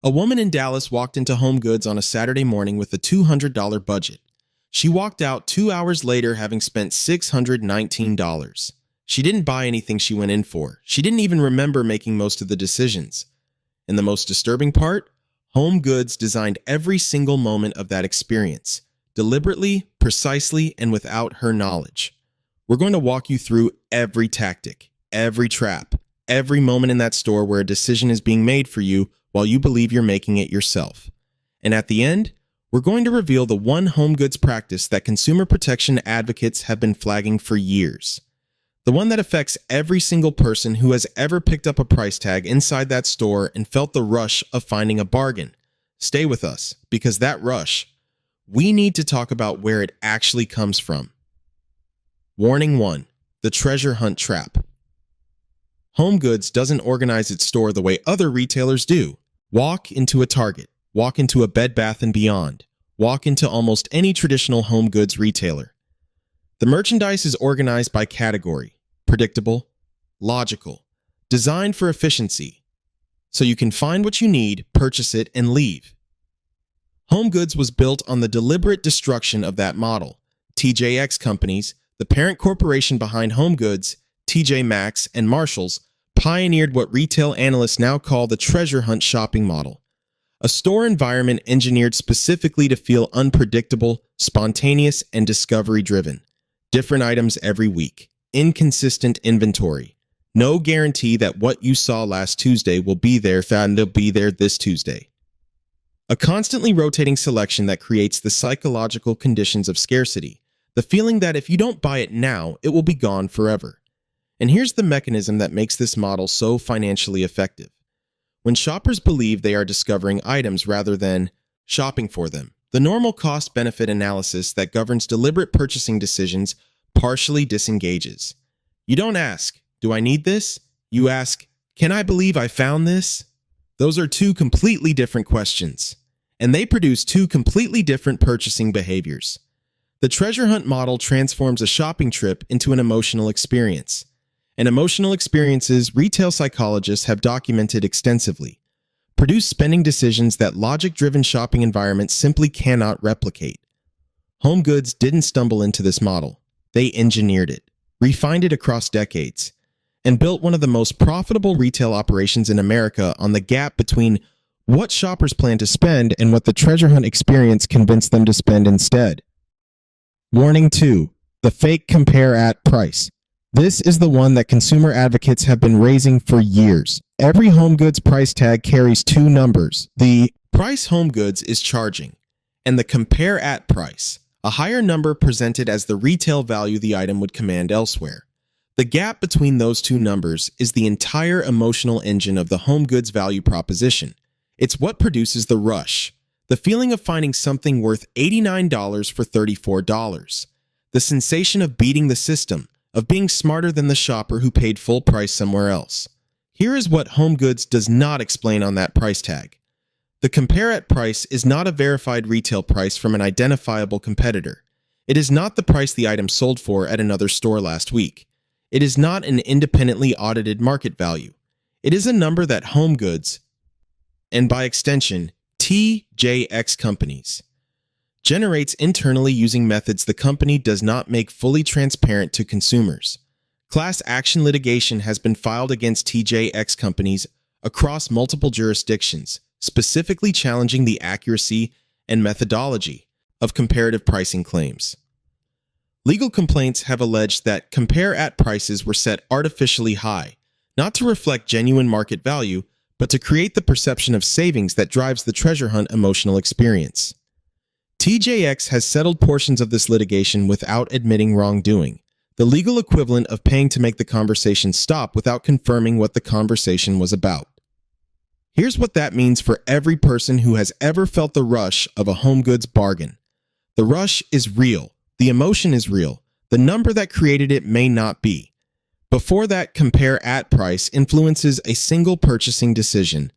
A woman in Dallas walked into HomeGoods on a Saturday morning with a $200 budget. She walked out 2 hours later having spent $619. She didn't buy anything she went in for. She didn't even remember making most of the decisions. And the most disturbing part? HomeGoods designed every single moment of that experience, deliberately, precisely, and without her knowledge. We're going to walk you through every tactic, every trap, every moment in that store where a decision is being made for you while you believe you're making it yourself. And at the end, we're going to reveal the one HomeGoods practice that consumer protection advocates have been flagging for years. The one that affects every single person who has ever picked up a price tag inside that store and felt the rush of finding a bargain. Stay with us, because that rush, we need to talk about where it actually comes from. Warning 1. The treasure hunt trap. HomeGoods doesn't organize its store the way other retailers do. Walk into a Target, walk into a Bed Bath & Beyond, walk into almost any traditional home goods retailer. The merchandise is organized by category, predictable, logical, designed for efficiency, so you can find what you need, purchase it, and leave. HomeGoods was built on the deliberate destruction of that model. TJX Companies, the parent corporation behind HomeGoods, TJ Maxx, and Marshalls, pioneered what retail analysts now call the treasure hunt shopping model. A store environment engineered specifically to feel unpredictable, spontaneous, and discovery-driven. Different items every week. Inconsistent inventory. No guarantee that what you saw last Tuesday will be there and they'll be there this Tuesday. A constantly rotating selection that creates the psychological conditions of scarcity. The feeling that if you don't buy it now, it will be gone forever. And here's the mechanism that makes this model so financially effective. When shoppers believe they are discovering items rather than shopping for them, the normal cost-benefit analysis that governs deliberate purchasing decisions partially disengages. You don't ask, do I need this? You ask, can I believe I found this? Those are two completely different questions, and they produce two completely different purchasing behaviors. The treasure hunt model transforms a shopping trip into an emotional experience. And emotional experiences retail psychologists have documented extensively, produce spending decisions that logic-driven shopping environments simply cannot replicate. HomeGoods didn't stumble into this model. They engineered it, refined it across decades, and built one of the most profitable retail operations in America on the gap between what shoppers plan to spend and what the treasure hunt experience convinced them to spend instead. Warning 2. The fake compare at price. This is the one that consumer advocates have been raising for years. Every HomeGoods price tag carries two numbers. The price HomeGoods is charging, and the compare at price, a higher number presented as the retail value the item would command elsewhere. The gap between those two numbers is the entire emotional engine of the HomeGoods value proposition. It's what produces the rush, the feeling of finding something worth $89 for $34, the sensation of beating the system, of being smarter than the shopper who paid full price somewhere else. Here is what HomeGoods does not explain on that price tag. The compare at price is not a verified retail price from an identifiable competitor. It is not the price the item sold for at another store last week. It is not an independently audited market value. It is a number that HomeGoods, and by extension, TJX Companies, generates internally using methods the company does not make fully transparent to consumers. Class action litigation has been filed against TJX Companies across multiple jurisdictions, specifically challenging the accuracy and methodology of comparative pricing claims. Legal complaints have alleged that compare at prices were set artificially high, not to reflect genuine market value, but to create the perception of savings that drives the treasure hunt emotional experience. TJX has settled portions of this litigation without admitting wrongdoing, the legal equivalent of paying to make the conversation stop without confirming what the conversation was about. Here's what that means for every person who has ever felt the rush of a HomeGoods bargain. The rush is real. The emotion is real. The number that created it may not be. Before that compare at price influences a single purchasing decision,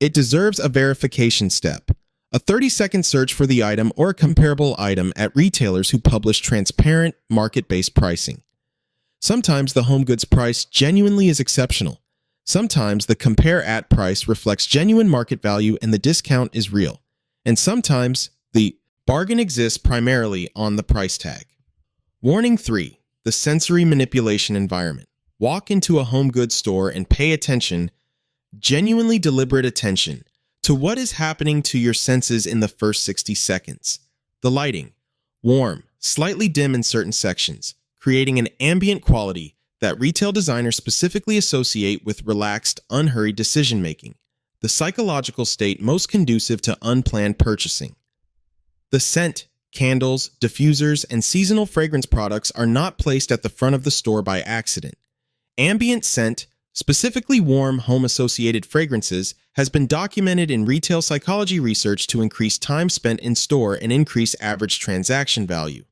it deserves a verification step. A 30-second search for the item or a comparable item at retailers who publish transparent, market-based pricing. Sometimes the HomeGoods price genuinely is exceptional. Sometimes the compare at price reflects genuine market value and the discount is real. And sometimes the bargain exists primarily on the price tag. Warning 3. The sensory manipulation environment. Walk into a home goods store and pay attention, genuinely deliberate attention, to what is happening to your senses in the first 60 seconds. The lighting, warm, slightly dim in certain sections, creating an ambient quality that retail designers specifically associate with relaxed, unhurried decision-making. The psychological state most conducive to unplanned purchasing. The scent, candles, diffusers, and seasonal fragrance products are not placed at the front of the store by accident. Ambient scent, specifically warm home-associated fragrances, has been documented in retail psychology research to increase time spent in store and increase average transaction value.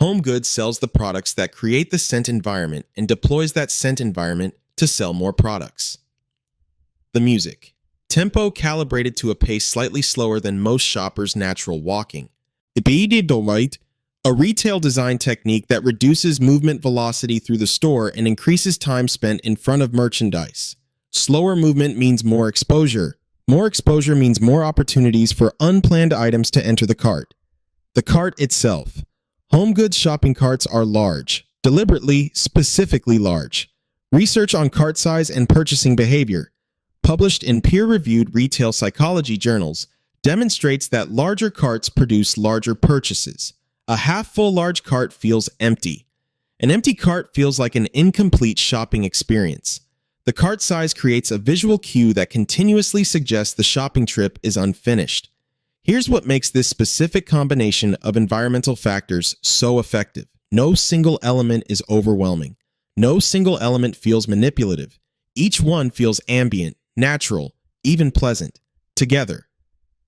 HomeGoods sells the products that create the scent environment and deploys that scent environment to sell more products. The music. Tempo calibrated to a pace slightly slower than most shoppers' natural walking. A retail design technique that reduces movement velocity through the store and increases time spent in front of merchandise. Slower movement means more exposure. More exposure means more opportunities for unplanned items to enter the cart. The cart itself. HomeGoods shopping carts are large, deliberately, specifically large. Research on cart size and purchasing behavior, published in peer-reviewed retail psychology journals, demonstrates that larger carts produce larger purchases. A half-full large cart feels empty. An empty cart feels like an incomplete shopping experience. The cart size creates a visual cue that continuously suggests the shopping trip is unfinished. Here's what makes this specific combination of environmental factors so effective. No single element is overwhelming. No single element feels manipulative. Each one feels ambient, natural, even pleasant. Together,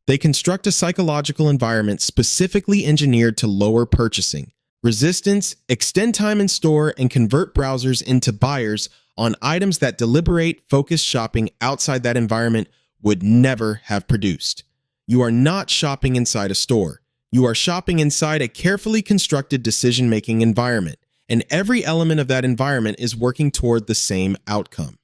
they construct a psychological environment specifically engineered to lower purchasing resistance, extend time in store, and convert browsers into buyers on items that deliberate, focused shopping outside that environment would never have produced. You are not shopping inside a store. You are shopping inside a carefully constructed decision-making environment, and every element of that environment is working toward the same outcome.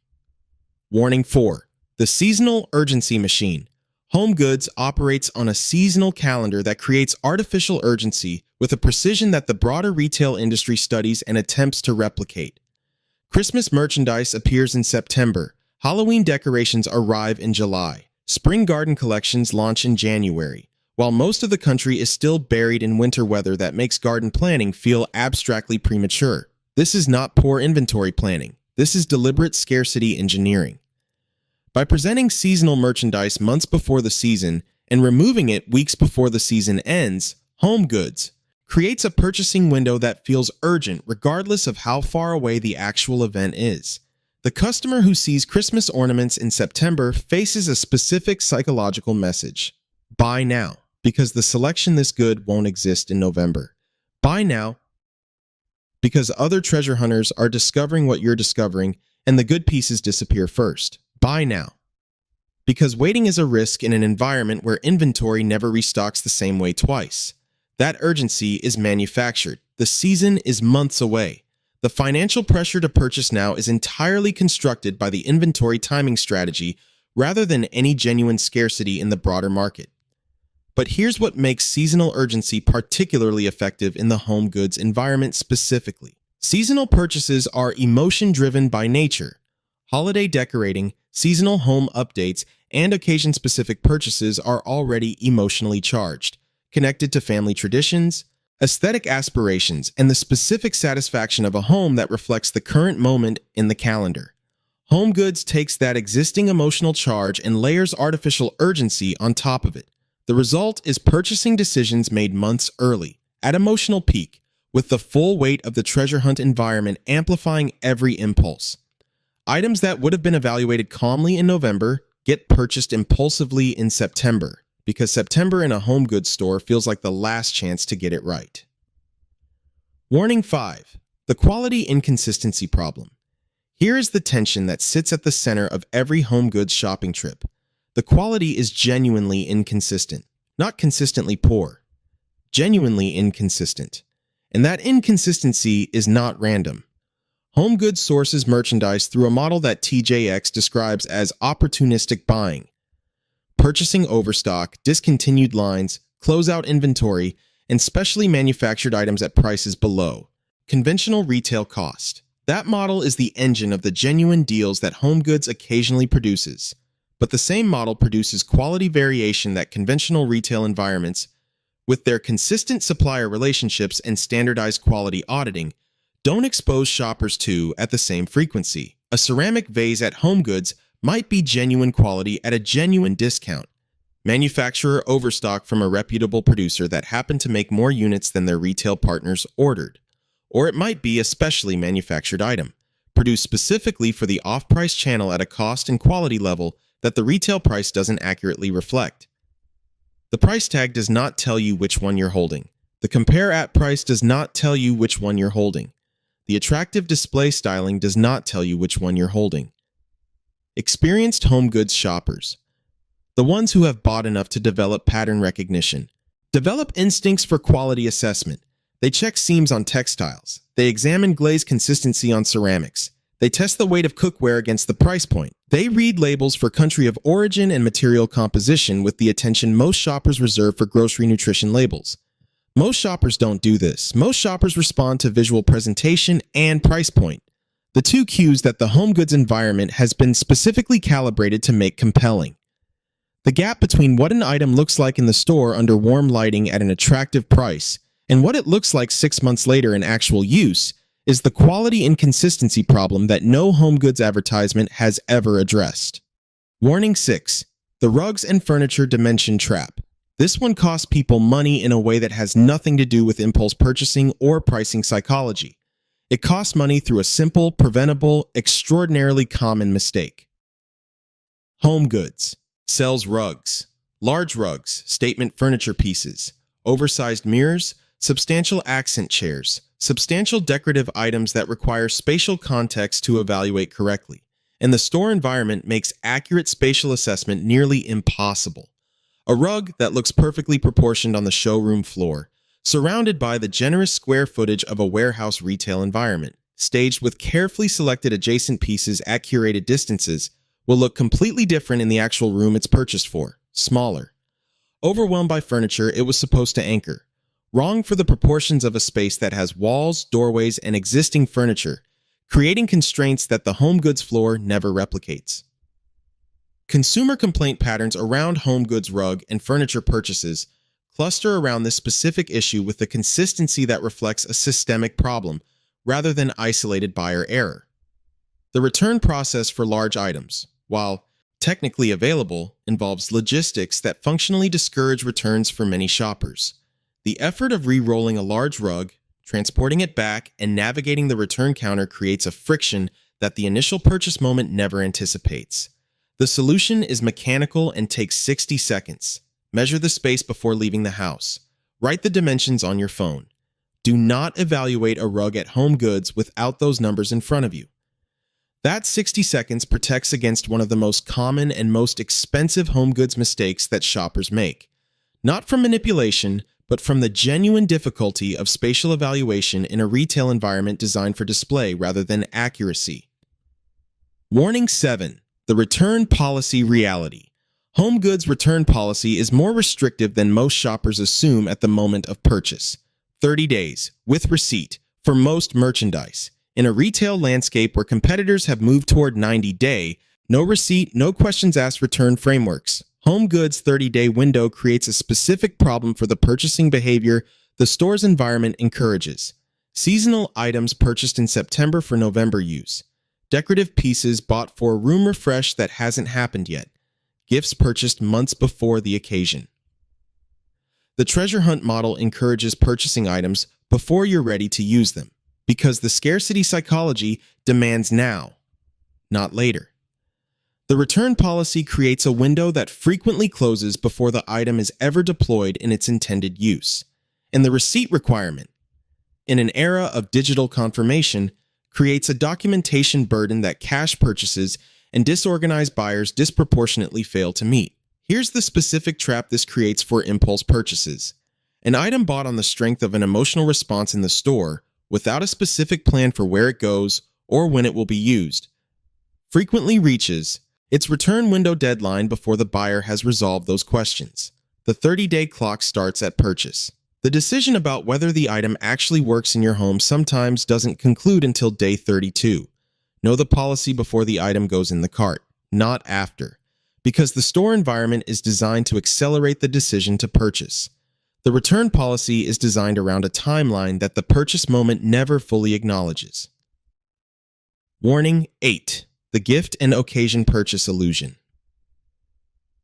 Warning 4. The seasonal urgency machine. HomeGoods operates on a seasonal calendar that creates artificial urgency with a precision that the broader retail industry studies and attempts to replicate. Christmas merchandise appears in September. Halloween decorations arrive in July. Spring garden collections launch in January. While most of the country is still buried in winter weather that makes garden planning feel abstractly premature. This is not poor inventory planning. This is deliberate scarcity engineering. By presenting seasonal merchandise months before the season and removing it weeks before the season ends, HomeGoods creates a purchasing window that feels urgent regardless of how far away the actual event is. The customer who sees Christmas ornaments in September faces a specific psychological message. Buy now, because the selection this good won't exist in November. Buy now, because other treasure hunters are discovering what you're discovering and the good pieces disappear first. Buy now, because waiting is a risk in an environment where inventory never restocks the same way twice. That urgency is manufactured. The season is months away. The financial pressure to purchase now is entirely constructed by the inventory timing strategy rather than any genuine scarcity in the broader market. But here's what makes seasonal urgency particularly effective in the home goods environment specifically. Seasonal purchases are emotion-driven by nature. Holiday decorating, seasonal home updates, and occasion-specific purchases are already emotionally charged, connected to family traditions, aesthetic aspirations, and the specific satisfaction of a home that reflects the current moment in the calendar. HomeGoods takes that existing emotional charge and layers artificial urgency on top of it. The result is purchasing decisions made months early, at emotional peak, with the full weight of the treasure hunt environment amplifying every impulse. Items that would have been evaluated calmly in November get purchased impulsively in September, because September in a home goods store feels like the last chance to get it right. Warning 5. The quality inconsistency problem. Here is the tension that sits at the center of every home goods shopping trip. The quality is genuinely inconsistent, not consistently poor. Genuinely inconsistent. And that inconsistency is not random. HomeGoods sources merchandise through a model that TJX describes as opportunistic buying, purchasing overstock, discontinued lines, closeout inventory, and specially manufactured items at prices below conventional retail cost. That model is the engine of the genuine deals that HomeGoods occasionally produces, but the same model produces quality variation that conventional retail environments, with their consistent supplier relationships and standardized quality auditing, don't expose shoppers to at the same frequency. A ceramic vase at HomeGoods might be genuine quality at a genuine discount. Manufacturer overstock from a reputable producer that happened to make more units than their retail partners ordered. Or it might be a specially manufactured item, produced specifically for the off-price channel at a cost and quality level that the retail price doesn't accurately reflect. The price tag does not tell you which one you're holding. The compare at price does not tell you which one you're holding. The attractive display styling does not tell you which one you're holding. Experienced HomeGoods shoppers. The ones who have bought enough to develop pattern recognition. Develop instincts for quality assessment. They check seams on textiles. They examine glaze consistency on ceramics. They test the weight of cookware against the price point. They read labels for country of origin and material composition with the attention most shoppers reserve for grocery nutrition labels. Most shoppers don't do this. Most shoppers respond to visual presentation and price point, the two cues that the HomeGoods environment has been specifically calibrated to make compelling. The gap between what an item looks like in the store under warm lighting at an attractive price and what it looks like 6 months later in actual use is the quality inconsistency problem that no HomeGoods advertisement has ever addressed. Warning 6. The rugs and furniture dimension trap. This one costs people money in a way that has nothing to do with impulse purchasing or pricing psychology. It costs money through a simple, preventable, extraordinarily common mistake. HomeGoods sells rugs, large rugs, statement furniture pieces, oversized mirrors, substantial accent chairs, substantial decorative items that require spatial context to evaluate correctly, and the store environment makes accurate spatial assessment nearly impossible. A rug that looks perfectly proportioned on the showroom floor, surrounded by the generous square footage of a warehouse retail environment, staged with carefully selected adjacent pieces at curated distances, will look completely different in the actual room it's purchased for, smaller. Overwhelmed by furniture it was supposed to anchor. Wrong for the proportions of a space that has walls, doorways, and existing furniture, creating constraints that the HomeGoods floor never replicates. Consumer complaint patterns around HomeGoods rug and furniture purchases cluster around this specific issue with the consistency that reflects a systemic problem rather than isolated buyer error. The return process for large items, while technically available, involves logistics that functionally discourage returns for many shoppers. The effort of re-rolling a large rug, transporting it back, and navigating the return counter creates a friction that the initial purchase moment never anticipates. The solution is mechanical and takes 60 seconds. Measure the space before leaving the house. Write the dimensions on your phone. Do not evaluate a rug at HomeGoods without those numbers in front of you. That 60 seconds protects against one of the most common and most expensive HomeGoods mistakes that shoppers make. Not from manipulation, but from the genuine difficulty of spatial evaluation in a retail environment designed for display rather than accuracy. Warning 7. The return policy reality. HomeGoods return policy is more restrictive than most shoppers assume at the moment of purchase. 30 days, with receipt, for most merchandise. In a retail landscape where competitors have moved toward 90-day, no receipt, no questions asked return frameworks, HomeGoods' 30-day window creates a specific problem for the purchasing behavior the store's environment encourages. Seasonal items purchased in September for November use. Decorative pieces bought for a room refresh that hasn't happened yet. Gifts purchased months before the occasion. The treasure hunt model encourages purchasing items before you're ready to use them, because the scarcity psychology demands now, not later. The return policy creates a window that frequently closes before the item is ever deployed in its intended use. And the receipt requirement, in an era of digital confirmation, creates a documentation burden that cash purchases and disorganized buyers disproportionately fail to meet. Here's the specific trap this creates for impulse purchases. An item bought on the strength of an emotional response in the store, without a specific plan for where it goes or when it will be used. Frequently reaches its return window deadline before the buyer has resolved those questions. The 30-day clock starts at purchase. The decision about whether the item actually works in your home sometimes doesn't conclude until day 32. Know the policy before the item goes in the cart, not after, because the store environment is designed to accelerate the decision to purchase. The return policy is designed around a timeline that the purchase moment never fully acknowledges. Warning 8. The gift and occasion purchase illusion.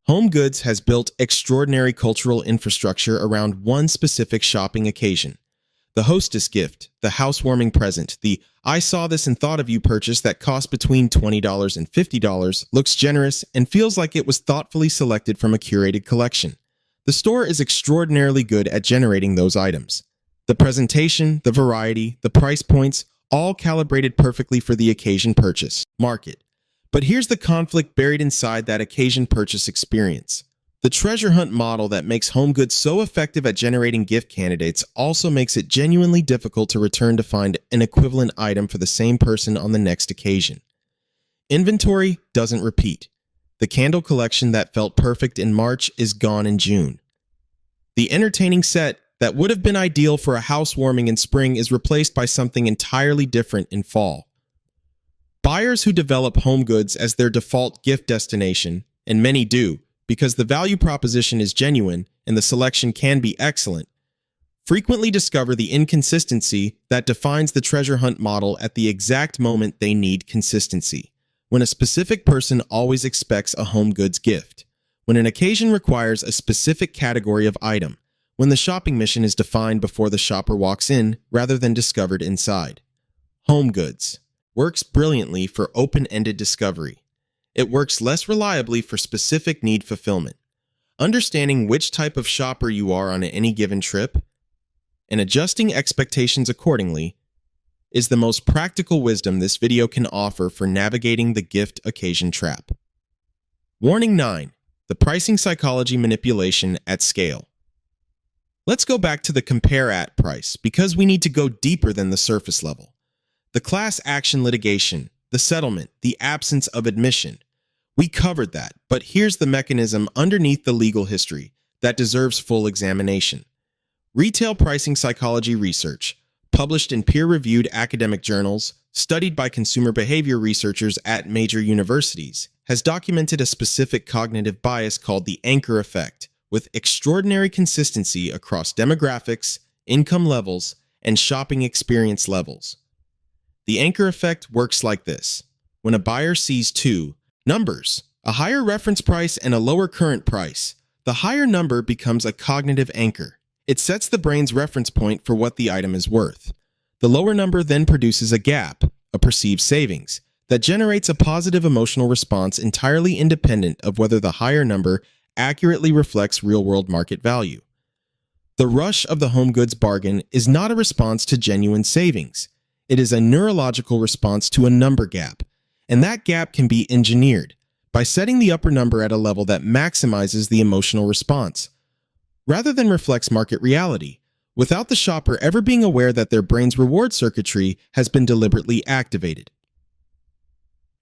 HomeGoods has built extraordinary cultural infrastructure around one specific shopping occasion. The hostess gift, the housewarming present, the "I saw this and thought of you" purchase that costs between $20 and $50, looks generous and feels like it was thoughtfully selected from a curated collection. The store is extraordinarily good at generating those items. The presentation, the variety, the price points, all calibrated perfectly for the occasion purchase market. But here's the conflict buried inside that occasion purchase experience. The treasure hunt model that makes HomeGoods so effective at generating gift candidates also makes it genuinely difficult to return to find an equivalent item for the same person on the next occasion. Inventory doesn't repeat. The candle collection that felt perfect in March is gone in June. The entertaining set that would have been ideal for a housewarming in spring is replaced by something entirely different in fall. Buyers who develop HomeGoods as their default gift destination, and many do, because the value proposition is genuine and the selection can be excellent, frequently discover the inconsistency that defines the treasure hunt model at the exact moment they need consistency. When a specific person always expects a HomeGoods gift. When an occasion requires a specific category of item. When the shopping mission is defined before the shopper walks in rather than discovered inside. HomeGoods works brilliantly for open-ended discovery. It works less reliably for specific need fulfillment. Understanding which type of shopper you are on any given trip and adjusting expectations accordingly is the most practical wisdom this video can offer for navigating the gift occasion trap. Warning 9. The pricing psychology manipulation at scale. Let's go back to the compare at price because we need to go deeper than the surface level. The class action litigation, the settlement, the absence of admission. We covered that, but here's the mechanism underneath the legal history that deserves full examination. Retail pricing psychology research, published in peer-reviewed academic journals, studied by consumer behavior researchers at major universities, has documented a specific cognitive bias called the anchor effect, with extraordinary consistency across demographics, income levels, and shopping experience levels. The anchor effect works like this. When a buyer sees two numbers, a higher reference price and a lower current price, the higher number becomes a cognitive anchor. It sets the brain's reference point for what the item is worth. The lower number then produces a gap, a perceived savings, that generates a positive emotional response entirely independent of whether the higher number accurately reflects real-world market value. The rush of the HomeGoods bargain is not a response to genuine savings. It is a neurological response to a number gap, and that gap can be engineered by setting the upper number at a level that maximizes the emotional response, rather than reflects market reality, without the shopper ever being aware that their brain's reward circuitry has been deliberately activated.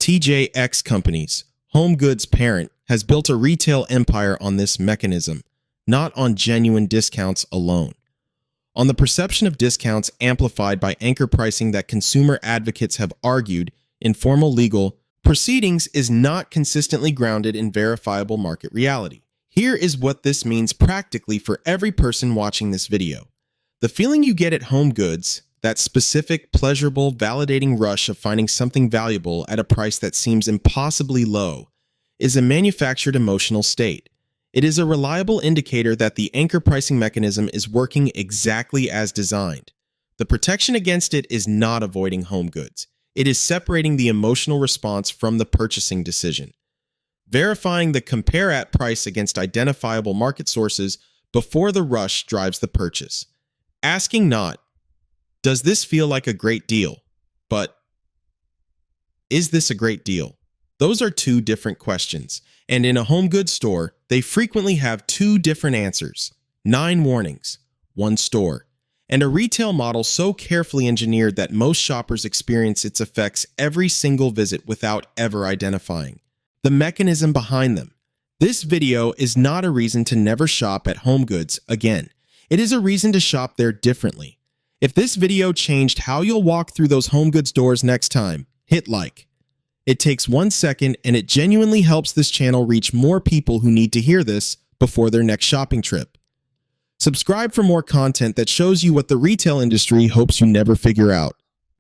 TJX Companies, HomeGoods' parent, has built a retail empire on this mechanism, not on genuine discounts alone. On the perception of discounts amplified by anchor pricing that consumer advocates have argued in formal legal proceedings is not consistently grounded in verifiable market reality. Here is what this means practically for every person watching this video. The feeling you get at HomeGoods, that specific, pleasurable, validating rush of finding something valuable at a price that seems impossibly low, is a manufactured emotional state. It is a reliable indicator that the anchor pricing mechanism is working exactly as designed. The protection against it is not avoiding HomeGoods. It is separating the emotional response from the purchasing decision. Verifying the compare at price against identifiable market sources before the rush drives the purchase. Asking not, does this feel like a great deal? But, is this a great deal? Those are two different questions, and in a HomeGoods store, they frequently have two different answers. 9 warnings, 1 store. and a retail model so carefully engineered that most shoppers experience its effects every single visit without ever identifying the mechanism behind them. This video is not a reason to never shop at HomeGoods again. It is a reason to shop there differently. If this video changed how you'll walk through those HomeGoods doors next time, hit like. It takes 1 second and it genuinely helps this channel reach more people who need to hear this before their next shopping trip. Subscribe for more content that shows you what the retail industry hopes you never figure out.